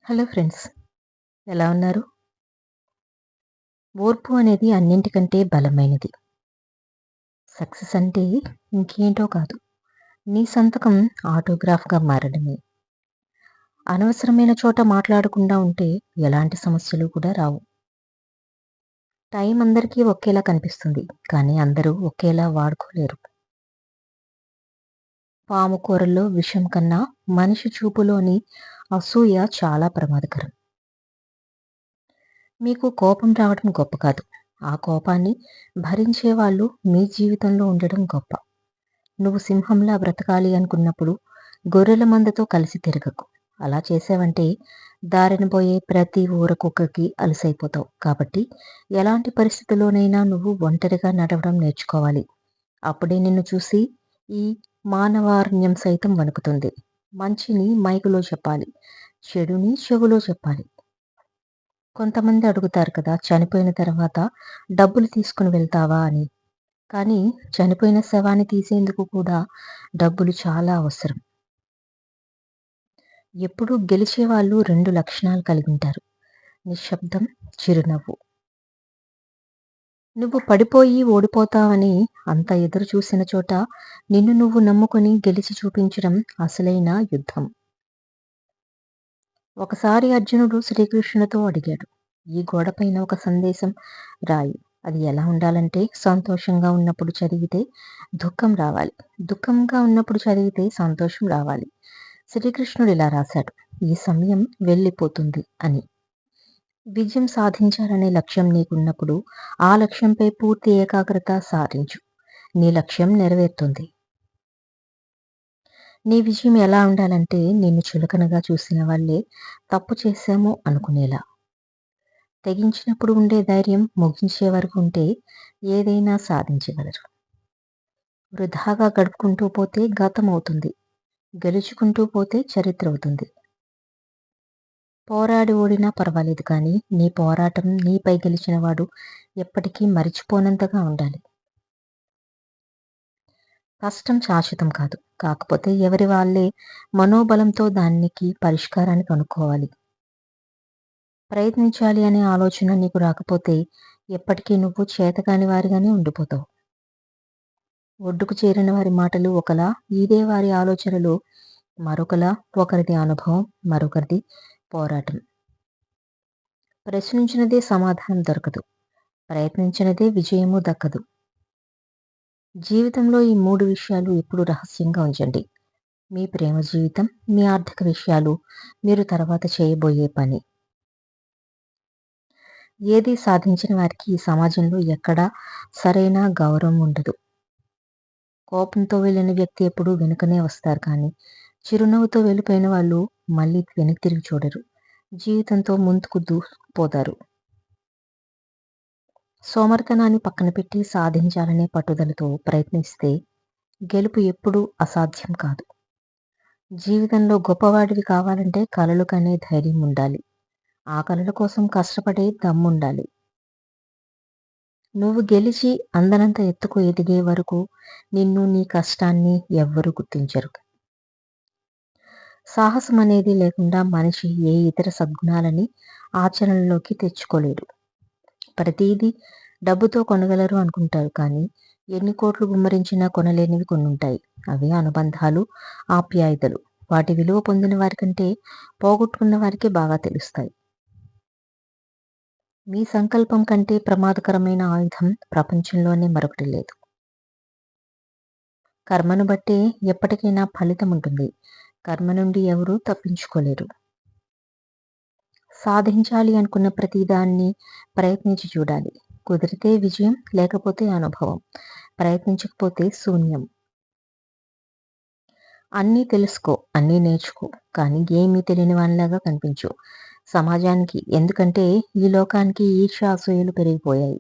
Hello friends. ఎలా ఉన్నారు? ఓర్పు అనేది అన్నింటికంటే బలమైనది. సక్సెస్ అంటే ఇంకేంటో కాదు. నీ సంతకం ఆటోగ్రాఫ్‌గా మారడమే. అనవసరమైన చోట మాట్లాడకుండా ఉంటే ఎలాంటి సమస్యలు కూడా రావు. టైం అందరికీ ఒకేలా కనిపిస్తుంది. కానీ అందరూ ఒకేలా వాడుకోలేరు. పాము కూరల్లో విషం కన్నా మనిషి చూపులోని అసూయ చాలా ప్రమాదకరం. మీకు కోపం రావడం గొప్ప కాదు. ఆ కోపాన్ని భరించేవాళ్ళు మీ జీవితంలో ఉండడం గొప్ప. నువ్వు సింహంలా బ్రతకాలి అనుకున్నప్పుడు గొర్రెల మందతో కలిసి తిరగకు. అలా చేసావంటే దారిన పోయే ప్రతి ఊరకుక్కకి అలసైపోతావు. కాబట్టి ఎలాంటి పరిస్థితిలోనైనా నువ్వు ఒంటరిగా నడవడం నేర్చుకోవాలి. అప్పుడే నిన్ను చూసి ఈ మానవారణ్యం సైతం వణుకుతుంది. మంచిని మైకులో చెప్పాలి. చెడుని చెవులో చెప్పాలి. కొంతమంది అడుగుతారు కదా, చనిపోయిన తర్వాత డబ్బులు తీసుకుని వెళ్తావా అని. కానీ చనిపోయిన శవాన్ని తీసేందుకు కూడా డబ్బులు చాలా అవసరం. ఎప్పుడూ గెలిచేవాళ్ళు 2 లక్షణాలు కలిగుంటారు. నిశ్శబ్దం, చిరునవ్వు. నువ్వు పడిపోయి ఓడిపోతావని అంత ఎదురు చూసిన చోట నిన్ను నువ్వు నమ్ముకొని గెలిచి చూపించడం అసలైన యుద్ధం. ఒకసారి అర్జునుడు శ్రీకృష్ణునితో అడిగాడు, ఈ గోడపైన ఒక సందేశం రాయి. అది ఎలా ఉండాలంటే సంతోషంగా ఉన్నప్పుడు చదివితే దుఃఖం రావాలి. దుఃఖంగా ఉన్నప్పుడు చదివితే సంతోషం రావాలి. శ్రీకృష్ణుడు ఇలా రాశాడు, ఈ సమయం వెళ్ళిపోతుంది అని. విజయం సాధించాలనే లక్ష్యం నీకున్నప్పుడు ఆ లక్ష్యంపై పూర్తి ఏకాగ్రత సారించు. నీ లక్ష్యం నెరవేరుతుంది. నీ విజయం ఎలా ఉండాలంటే నిన్ను చులకనగా చూసిన వాళ్ళే తప్పు చేశాము అనుకునేలా. తెగించినప్పుడు ఉండే ధైర్యం ముగించే వరకు ఉంటే ఏదైనా సాధించగలరు. వృధాగా గడుపుకుంటూ పోతే గతం అవుతుంది. గెలుచుకుంటూ పోతే చరిత్ర అవుతుంది. పోరాడి ఓడినా పర్వాలేదు కానీ నీ పోరాటం నీపై గెలిచినవాడు ఎప్పటికీ మరిచిపోనంతగా ఉండాలి. కష్టం శాశ్వతం కాదు. కాకపోతే ఎవరి వాళ్ళే మనోబలంతో దానికి పరిష్కారాన్ని కనుక్కోవాలి. ప్రయత్నించాలి అనే ఆలోచన నీకు రాకపోతే ఎప్పటికీ నువ్వు చేతకాని వారిగానే ఉండిపోతావు. ఒడ్డుకు చేరిన వారి మాటలు ఒకలా, ఈదే వారి ఆలోచనలు మరొకలా. ఒకరిది అనుభవం, మరొకరిది పోరాటం. ప్రశ్నించినదే సమాధానం దొరకదు. ప్రయత్నించినదే విజయము దక్కదు. జీవితంలో ఈ 3 విషయాలు ఎప్పుడూ రహస్యంగా ఉంచండి. మీ ప్రేమ జీవితం, మీ ఆర్థిక విషయాలు, మీరు తర్వాత చేయబోయే పని. ఏది సాధించిన వారికి ఈ సమాజంలో ఎక్కడా సరైన గౌరవం ఉండదు. కోపంతో వెళ్ళిన వ్యక్తి ఎప్పుడూ వెనుకనే వస్తారు కానీ చిరునవ్వుతో వెళ్ళిపోయిన వాళ్ళు మళ్ళీ వెనక్కి తిరిగి చూడరు. జీవితంతో ముందుకు దూసుకుపోతారు. సోమరితనాన్ని పక్కన పెట్టి సాధించాలనే పట్టుదలతో ప్రయత్నిస్తే గెలుపు ఎప్పుడూ అసాధ్యం కాదు. జీవితంలో గొప్పవాడివి కావాలంటే కలలు కనే ధైర్యం ఉండాలి. ఆ కలల కోసం కష్టపడే దమ్ముండాలి. నువ్వు గెలిచి అందనంత ఎత్తుకు ఎదిగే వరకు నిన్ను, నీ కష్టాన్ని ఎవ్వరూ గుర్తించరు. సాహసం అనేది లేకుండా మనిషి ఏ ఇతర సద్గుణాలని ఆచరణలోకి తెచ్చుకోలేడు. ప్రతీదీ డబ్బుతో కొనగలరు అనుకుంటారు కానీ ఎన్ని కోట్లు గుమ్మరించినా కొనలేనివి కొన్నుంటాయి. అవే అనుబంధాలు, ఆప్యాయతలు. వాటి విలువ పొందిన వారికంటే పోగొట్టుకున్న వారికే బాగా తెలుస్తాయి. మీ సంకల్పం కంటే ప్రమాదకరమైన ఆయుధం ప్రపంచంలోనే మరొకటి లేదు. కర్మను బట్టే ఎప్పటికైనా ఫలితం ఉంటుంది. కర్మ నుండి ఎవరూ తప్పించుకోలేరు. సాధించాలి అనుకున్న ప్రతిదాన్ని ప్రయత్నించి చూడాలి. కుదిరితే విజయం, లేకపోతే అనుభవం. ప్రయత్నించకపోతే శూన్యం. అన్నీ తెలుసుకో, అన్నీ నేర్చుకో, కానీ ఏమీ తెలియని వానిలాగా కనిపించు సమాజానికి. ఎందుకంటే ఈ లోకానికి ఈర్ష్య, అసూయలు పెరిగిపోయాయి.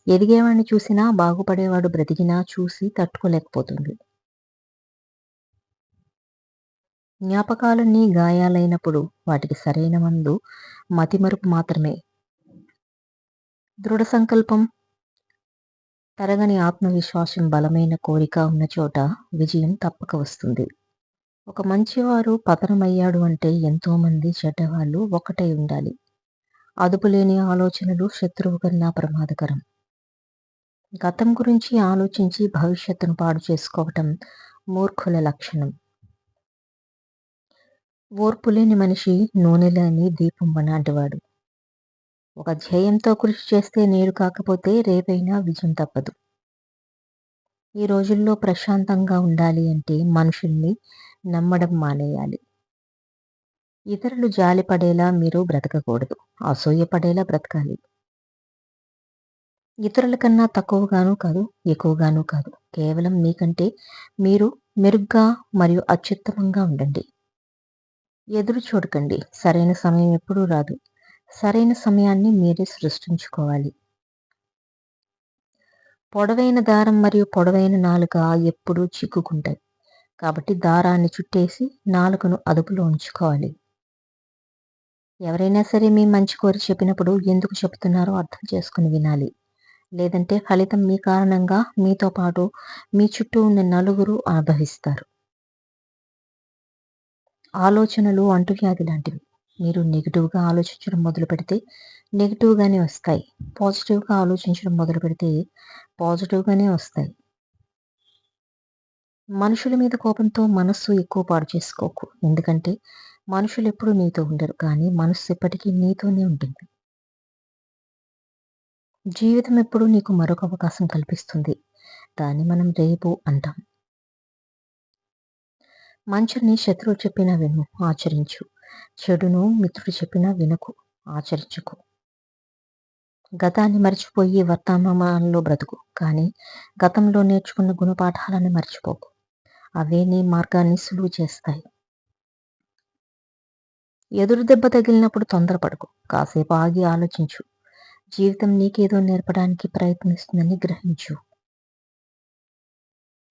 ఎదిగేవాడిని చూసినా, బాగుపడేవాడు బ్రతికినా చూసి తట్టుకోలేకపోతుంది. జ్ఞాపకాలన్నీ గాయాలైనప్పుడు వాటికి సరైన మందు మతిమరుపు మాత్రమే. దృఢ సంకల్పం, తరగని ఆత్మవిశ్వాసం, బలమైన కోరిక ఉన్న చోట విజయం తప్పక వస్తుంది. ఒక మంచివారు పతనమయ్యాడు అంటే ఎంతోమంది చెడ్డవాళ్ళు ఒక్కటై ఉండాలి. అదుపులేని ఆలోచనలు శత్రువు కన్నా ప్రమాదకరం. గతం గురించి ఆలోచించి భవిష్యత్తును పాడు చేసుకోవటం మూర్ఖుల లక్షణం. ఓర్పులేని మనిషి నూనెలేని దీపం లాంటివాడు. ఒక ధ్యేయంతో కృషి చేస్తే నేడు కాకపోతే రేపైనా విజయం తప్పదు. ఈ రోజుల్లో ప్రశాంతంగా ఉండాలి అంటే మనుషుల్ని నమ్మడం మానేయాలి. ఇతరులు జాలిపడేలా మీరు బ్రతకకూడదు. అసూయపడేలా బ్రతకాలి. ఇతరుల కన్నా తక్కువగాను కాదు, ఎక్కువగాను కాదు. కేవలం మీకంటే మీరు మెరుగ్గా మరియు అత్యుత్తమంగా ఉండండి. ఎదురు చూడకండి. సరైన సమయం ఎప్పుడూ రాదు. సరైన సమయాన్ని మీరే సృష్టించుకోవాలి. పొడవైన దారం మరియు పొడవైన నాలుక ఎప్పుడూ చిక్కుకుంటాయి. కాబట్టి దారాన్ని చుట్టేసి నాలుకను అదుపులో ఉంచుకోవాలి. ఎవరైనా సరే మీ మంచి కోరి చెప్పినప్పుడు ఎందుకు చెప్తున్నారో అర్థం చేసుకుని వినాలి. లేదంటే ఫలితం మీ కారణంగా మీతో పాటు మీ చుట్టూ ఉన్న నలుగురు అనుభవిస్తారు. ఆలోచనలు అంటువ్యాధి లాంటివి. మీరు నెగిటివ్‌గా ఆలోచించడం మొదలుపెడితే నెగిటివ్‌గానే వస్తాయి. పాజిటివ్‌గా ఆలోచించడం మొదలుపెడితే పాజిటివ్‌గానే వస్తాయి. మనుషుల మీద కోపంతో మనస్సు ఎక్కువ పాడు చేసుకోకు. ఎందుకంటే మనుషులెప్పుడు నీతో ఉండరు. కానీ మనస్సు ఎప్పటికీ నీతోనే ఉంటుంది. జీవితం ఎప్పుడూ నీకు మరొక అవకాశం కల్పిస్తుంది. దాన్ని మనం రేపు అంటాం. మంచిని శత్రువు చెప్పినా విను, ఆచరించు. చెడును మిత్రుడు చెప్పినా వినకు, ఆచరించకు. గతాన్ని మర్చిపోయి వర్తమానంలో బ్రతుకు. కానీ గతంలో నేర్చుకున్న గుణపాఠాలను మర్చిపోకు. అవే నీ మార్గాన్ని సులువు చేస్తాయి. ఎదురు దెబ్బ తగిలినప్పుడు తొందరపడకు. కాసేపు ఆగి ఆలోచించు. జీవితం నీకేదో నేర్పడానికి ప్రయత్నిస్తుందని గ్రహించు.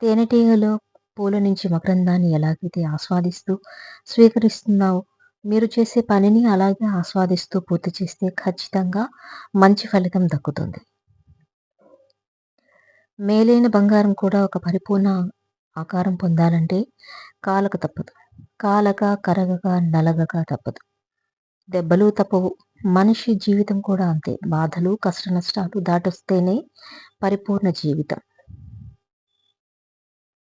తేనెటీగలో పూల నుంచి మకరందాన్ని ఎలాగైతే ఆస్వాదిస్తూ స్వీకరిస్తున్నావో, మీరు చేసే పనిని అలాగే ఆస్వాదిస్తూ పూర్తి చేస్తే ఖచ్చితంగా మంచి ఫలితం దక్కుతుంది. మేలైన బంగారం కూడా ఒక పరిపూర్ణ ఆకారం పొందాలంటే కాలక తప్పదు. కాలక, కరగక, నలగక తప్పదు. దెబ్బలు తప్పవు. మనిషి జీవితం కూడా అంతే. బాధలు, కష్టనష్టాలు దాటొస్తేనే పరిపూర్ణ జీవితం.